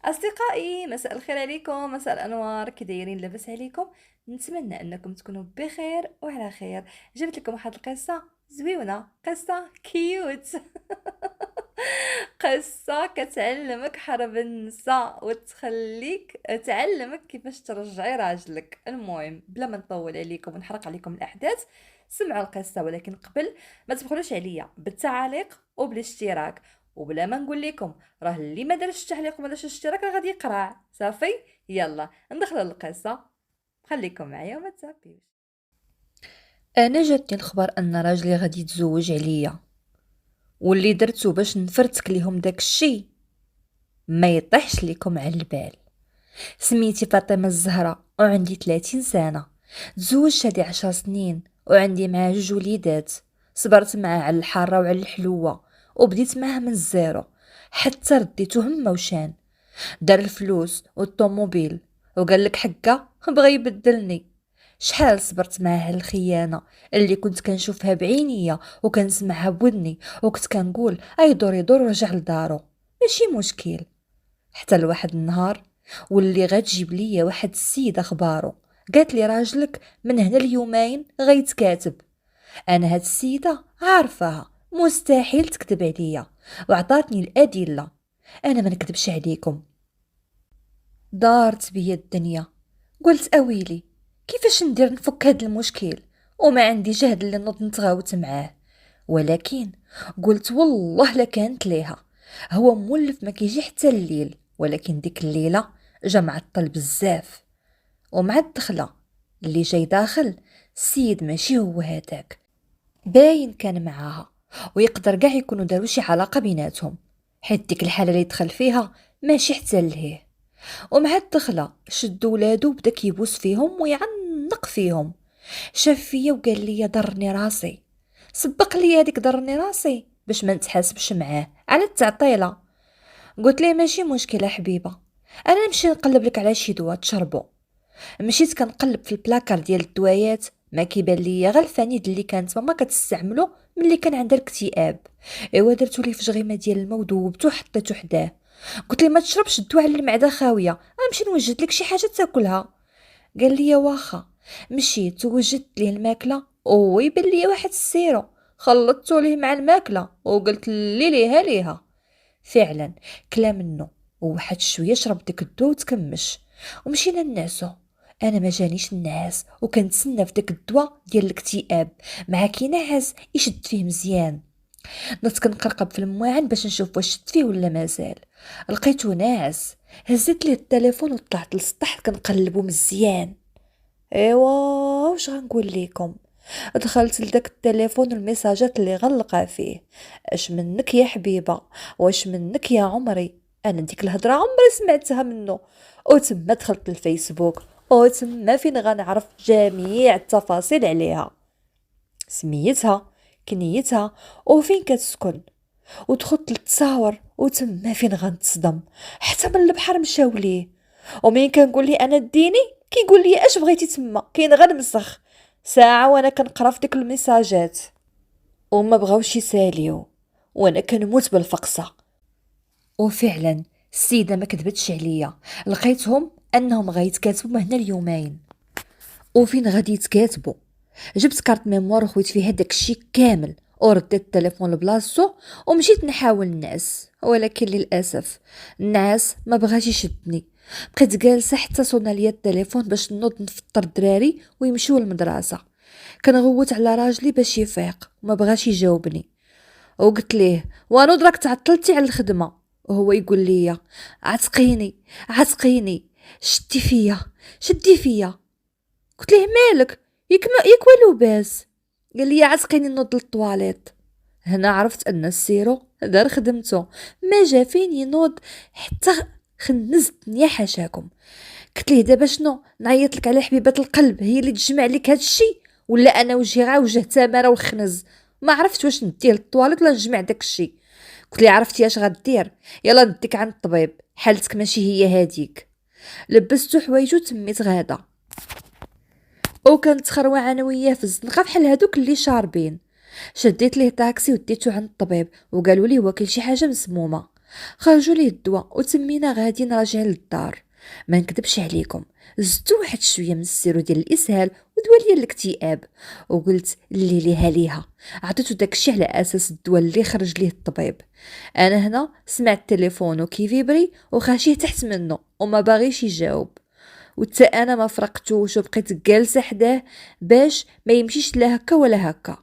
أصدقائي، مساء الخير عليكم، مساء الأنوار، كي دايرين؟ لاباس عليكم؟ نتمنى أنكم تكونوا بخير وعلى خير. جبت لكم واحد القصة زويونة، قصة كيوت. قصة كتعلمك حرب النساء وتخليك تعلمك كيفاش ترجعي راجلك. المهم بلا ما نطول عليكم ونحرق عليكم الأحداث، سمعوا القصة. ولكن قبل ما تبخلوش عليا بالتعاليق وبالاشتراك، وبلا ما نقول لكم راه اللي ما دارش التعليق وما دارش الاشتراك راه غادي يقرع صافي. يلا ندخل القصة، خليكم معايا وما تسابيوش. انا جاتني الخبر ان راجلي غادي يتزوج عليا، واللي درتو باش نفرتك ليهم داك الشي ما يطيحش ليكم على البال. سميتي فاطمة الزهراء وعندي 30 سنة، تزوجت هادي 10 سنين وعندي معاه 2 وليدات. صبرت معاه على الحارة وعلى الحلوة وبديت معاه من الزيرو حتى رديته هما وشان. دار الفلوس والطوموبيل وقال لك حقه بغى يبدلني. شحال صبرت معاه الخيانة اللي كنت كنشوفها بعينيا وكنسمعها بودني، وكنت كنقول اي دور يدور ورجع لدارو ماشي مشكل. حتى لواحد النهار واللي غتجيب ليا واحد السيدة اخبارو، قالت لي راجلك من هنا اليومين غيتكاتب. انا هاد السيدة عارفاها مستحيل تكذب عليا وعطاتني الادلة. انا ما نكذبش عليكم، دارت بيا الدنيا. قلت اويلي كيفاش ندير نفك هاد المشكل وما عندي جهد اللي نوض نتغاوت معاه. ولكن قلت والله لكانت ليها. هو مولف ما كيجي حتى الليل، ولكن ديك الليله جا معطل بزاف. ومع الدخله اللي جاي داخل السيد ماشي هو هذاك، باين كان معاها، ويقدر كاع يكونوا داروا شي علاقه بيناتهم، حيت ديك الحاله اللي دخل فيها ماشي حتى لهيه. ومع الدخله شد ولادو بدا كيبوس فيهم ويعنق فيهم. شاف فيا وقال لي ضرني راسي، سبق لي هذيك ضرني راسي باش ما نتحاسبش معاه على التعطيله. قلت ليه ماشي مشكله حبيبه، انا نمشي نقلب لك على شي دواء تشربو. مشيت كنقلب في البلاكار ديال الدوايات، ما كيبان ليا غير الفنيد اللي كانت ماما كتستعملو ملي كان عندها الاكتئاب. ايوا درتو ليه في جغيمه ديال الماء وذوبتو وحطيتو حداه. قلت لي ما تشربش الدواء على المعده خاويه، غنمشي نوجد لك شي حاجه تاكلها. قال لي واخا. مشيت ووجدت ليه الماكله ويبان لي واحد السيرو، خلطته ليه مع الماكله وقلت لي ليها. فعلا كلا منه وواحد شويه شرب ديك الدواء وتكمش. ومشينا ننعسو. انا ما جانيش النعاس وكنتسنى في داك الدواء ديال الاكتئاب مع كي نعس يشد فيه مزيان. نط كنقرقب في المواعن باش نشوف واش شد فيه ولا مازال. لقيتو ناعس. هزيت ليه التليفون وطلعت للسطح كنقلبو مزيان. ايوا واش غنقول لكم، دخلت لداك التليفون الميساجات اللي غلقه فيه. اش منك يا حبيبه، واش منك يا عمري، انا ديك الهضره عمري سمعتها منه. وتما دخلت الفيسبوك وتما فين غنعرف جميع التفاصيل عليها، سميتها، كنيتها، وفين كتسكن. ودخلت للتصاور وتما فين غنتصدم، حتى من البحر مشاو ليه. ومين كنقول لي انا ديني كيقول لي اش بغيتي تما، كاين غير مسخ. ساعه وانا كنقرا في ديك الميساجات وما بغاوش يساليو، وانا كنموت بالفقصه. وفعلا السيده ما كذبتش عليا، لقيتهم انهم غيتكاتبوا هنا اليومين. وفين غادي يتكاتبوا؟ جبت كارت ميموار وخويت فيها داك الشيء كامل ورديت التليفون لبلاصتو ومشيت نحاول نعس. ولكن للاسف النعاس ما بغاش يشدني. بقيت جالسه حتى صونا ليا التليفون باش نوض نفطر الدراري ويمشيو للمدرسه. كنغوت على راجلي باش يفيق وما بغاش يجاوبني. وقلت ليه وانو دراك تعطلتي على الخدمه، وهو يقول لي عتقيني عتقيني، شدي فيا. قلت ليه مالك، ياك والو باس. قال لي عتقيني نوض للطواليت. هنا عرفت ان السيرو دار خدمته، ما جا فين ينوض حتى خنزت الدنيا حاشاكم. قلت ليه دابا شنو نعيط لك على حبيبه القلب هي اللي تجمع لك هاد الشيء، ولا انا وجهي غا وجه تماره وخنز. ما عرفت واش نديه للطواليت ولا نجمع داك الشيء. قلت ليه عرفتي اش غدير، يلا نديك عند الطبيب، حالتك ماشي هي هاديك. لبستو حوايجو تميت غادا، وكانت خروعه انا وياه في الزنقه بحال هادوك اللي شاربين. شديت ليه طاكسي وديتو عند الطبيب وقالوا لي واكل شي حاجه مسمومه. خرجوا ليه الدواء وتمينا غاديين راجعين للدار. ما نكذبش عليكم، زدت واحد شويه من السيرو ديال الاسهال ودواء ديال الاكتئاب، وقلت اللي ليها ليها، عطيتو داكشي على اساس الدواء اللي خرج ليه الطبيب. انا هنا سمعت تليفونو كيفيبري وخاشيه تحت منه وما باغيش يجاوب، وتا انا ما فرقتوش وبقيت جالسه حداه باش ما يمشيش لا هكا ولا هكا.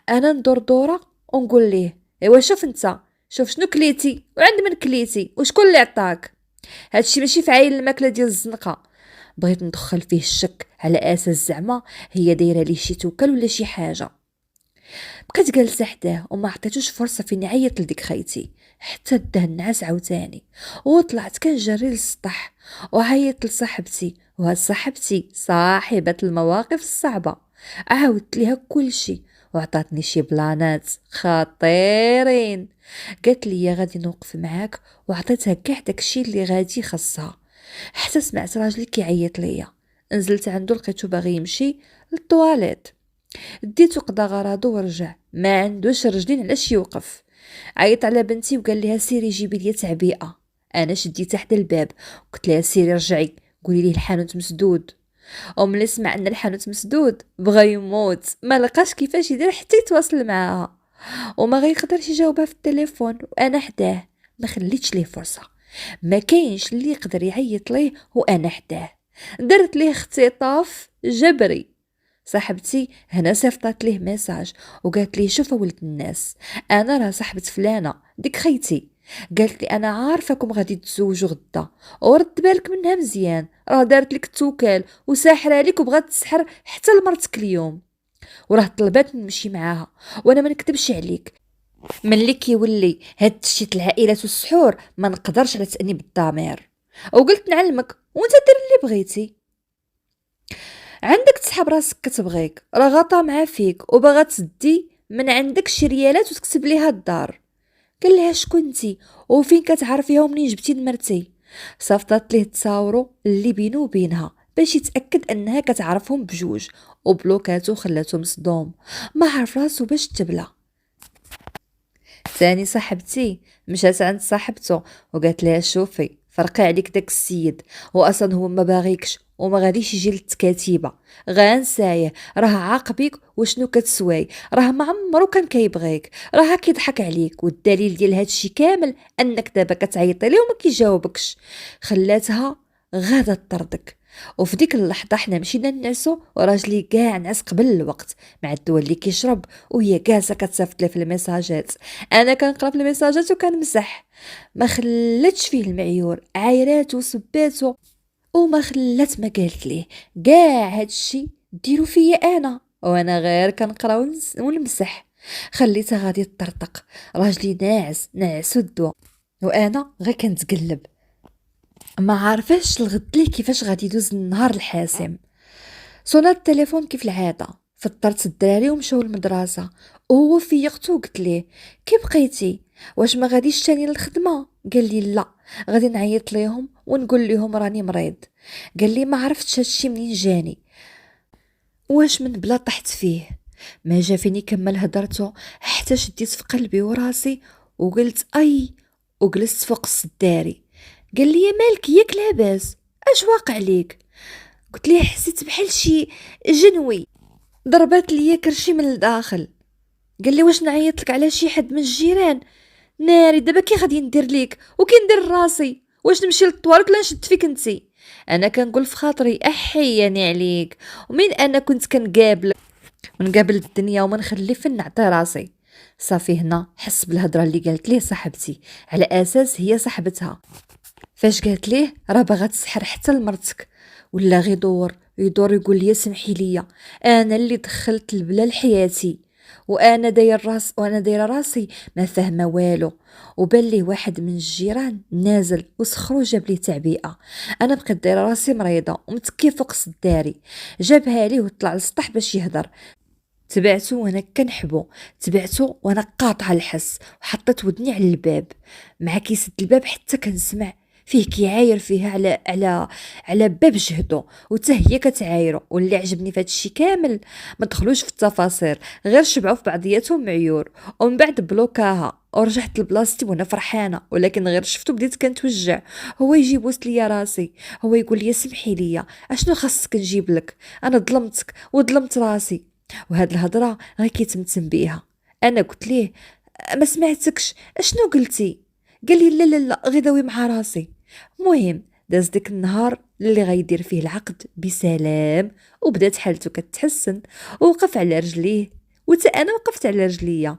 انا ندور دوره ونقول ليه ايوا شوف انت، شوف شنو كليتي وعند من كليتي وشكون اللي عطاك، هادشي ماشي في عاين الماكله ديال الزنقه. بغيت ندخل فيه الشك على اساس زعما هي دايره ليه شي توكل ولا شي حاجه. بقيت جالسه حداه وما عطيتوش فرصه فين نعيط لديك خيتي حتى دا النعاس عاوتاني، وطلعت كنجري للسطح وعيطت لصاحبتي، وهاد صاحبتي صاحبه المواقف الصعبه. عاودت ليها كل شي وعطاتني شي بلانات خطيرين. قالت لي غادي نوقف معاك وعطيتها كاع داكشي اللي غادي خاصها. حتى سمعت راجلي كيعيط ليا، نزلت عنده لقيتو باغي يمشي للطواليت، ديتو قضى غراضو ورجع، ما عندوش رجلين علاش يوقف. عيط على بنتي وقال لها سيري جيبي لي تعبئه. انا شديتها حدا الباب قلت لها سيري رجعي قولي لي الحانوت مسدود. وملي سمع ان الحانوت مسدود بغى يموت، ما لقاش كيفاش يدير حتى يتواصل معاها وما غيقدرش يجاوبها في التليفون، وانا حداه ما خليتش ليه فرصه. ما كاينش اللي يقدر يعيط ليه وانا حداه. درت ليه اختطاف جبري. صاحبتي هنا صيفطات ليه ميساج وقالت لي شوف ولد الناس، انا راه صاحبه فلانه ديك خيتي، قالت لي انا عارفاكم غادي تزوجوا غدا ورد بالك منها مزيان، راه دارت لك التوكال وساحره لك وبغات تسحر حتى لمرتك اليوم، وراه طلبات نمشي معاها. وانا ما نكتبش عليك، ملي كيولي هاد الشيت العائلات والسحور ما نقدرش على تانيب الضمير، وقلت نعلمك وانت دير اللي بغيتي. عندك تسحب راسك كتبغيك، راه غاطا مع فيك وباغا تسدي من عندك شي ريالات وتكتب ليها الدار. قال لها شكونتي وفين كتعرفيها ومنين جبتي مرتي. صيفطات ليه التصاورو اللي بينه وبينها باش يتاكد انها كتعرفهم بجوج، وبلوكاتو خلاتو مصدوم ما عرف راسو باش تبلى. ثاني صاحبتي مشات عند صاحبته وقالت لها شوفي فرقي عليك داك السيد، واصلا هو ما باغيكش وما غاديش يجي للتكاتيبه، غانسايه راه عاقبيك وشنو كتسواي، راه ما عمرو كان كيبغيك، راه كيضحك عليك، والدليل ديال هادشي كامل انك دابا كتعيطي ليه وما كيجاوبكش. خلاتها غادا طردك. وفي ديك اللحظه حنا مشينا نعسو وراجلي كاع نعس قبل الوقت مع الدواء اللي كيشرب، وهي جالسه كتصيفط لي في الميساجات. انا كنقرا في الميساجات وكنمسح، ما خلاتش فيه المعيور، عايرات وسباتو وما خلات ما قالت ليه كاع هادشي ديرو فيا انا وانا غير كنقرا ونمسح. خليتها غادي تطرطق، راجلي ناعسو الدواء وانا غير كنتقلب ما عارفاش الغد ليه كيفاش غادي يدوز النهار الحاسم. صونات التليفون كيف العاده، فطرت الدراري ومشاو للمدرسه، وهو فيقتو قلت ليه كي بقيتي واش ما غاديش تاني للخدمه؟ قال لي لا، غادي نعيط ليهم ونقول لهم راني مريض. قال لي ما عرفتش هادشي منين جاني، واش من بلا طحت فيه. ما جا فيني كمل هدرته حتى شديت في قلبي وراسي وقلت اي، وجلست فوق السداري. قال لي مالك ياك لاباس اش واقع ليك؟ قلت ليه حسيت بحال شي جنوي ضربات ليا كرشي من الداخل. قال لي واش نعيط لك على شي حد من الجيران؟ ناري دابا كي غادي ندير ليك وكي ندير راسي، واش نمشي للطوارق لا نشد فيك انتي؟ انا كنقول في خاطري احياني عليك، ومين انا كنت كنقابل ونقابل الدنيا وما نخلي فين نعطي راسي. صافي هنا حس بالهضره اللي قالت ليه صاحبتي على اساس هي صاحبتها، فاش قالت ليه راه باغا تسحر حتى لمرتك، ولا غير يدور يقول لي سمحي لي انا اللي دخلت البلا لحياتي، وانا دايره راسي ما فاهمه والو. وبان لي واحد من الجيران نازل وسخرو جاب لي تعبئه، انا بقيت دايره راسي مريضه ومتكي فوق الداري، جابها لي وطلع للسطح باش يهضر. تبعته وانا كنحبو، تبعته وانا قاطعه الحس وحطيت ودني على الباب، مع كيسد الباب حتى كنسمع فيه كيعاير فيها على باب جهدو، وتا هي كتعايرو. واللي عجبني في هذا الشيء كامل، ما دخلوش في التفاصيل، غير شبعوا في بعضياتهم معيور. ومن بعد بلوكاها ورجعت لبلاصتي وانا فرحانه، ولكن غير شفتو بديت كنتوجع. هو يجي يبوس ليا راسي، هو يقول لي سمحي لي، اشنو خاصك نجيب لك، انا ظلمتك وظلمت راسي. وهاد الهضره غير كيتمتم بيها. انا قلت ليه ما سمعتكش، اشنو قلتي؟ قال لي لا لا لا غير داوي مع راسي. مهم داز ديك النهار اللي غيدير فيه العقد بسلام، وبدات حالته كتحسن، ووقف على رجليه، وتا انا وقفت على رجليا.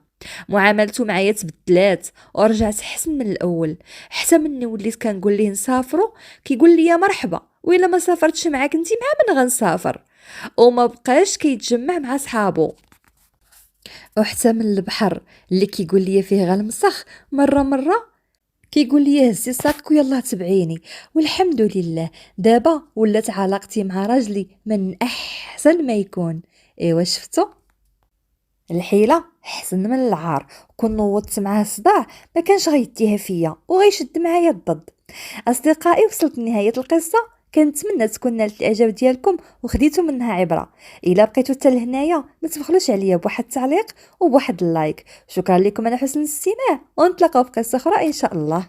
معاملته معايا تبدلات ورجعت احسن من الاول، حتى مني وليت كنقول ليه نسافروا كيقول لي مرحبا، وإلا ما سافرتش معاك انتي مع من غنسافر. وما بقاش كيتجمع مع صحابو. وحتى من البحر اللي كيقول لي فيه غنمسخ مره كيقول لي هزي ساقك ويلا تبعيني. والحمد لله دابا ولات علاقتي مع راجلي من احسن ما يكون. ايوا شفتو، الحيله احسن من العار. كون نوضت معاه صداع ما كانش غيديها فيا وغيشد معايا الضد. اصدقائي، وصلت لنهايه القصه. كنتمنى تكون نالت الاعجاب ديالكم وخديتوا منها عبره. الا بقيتوا حتى لهنايا ما تبخلوش عليا بواحد التعليق وبواحد اللايك. شكرا لكم على حسن الاستماع، ونتلاقاو في قصه اخرى ان شاء الله.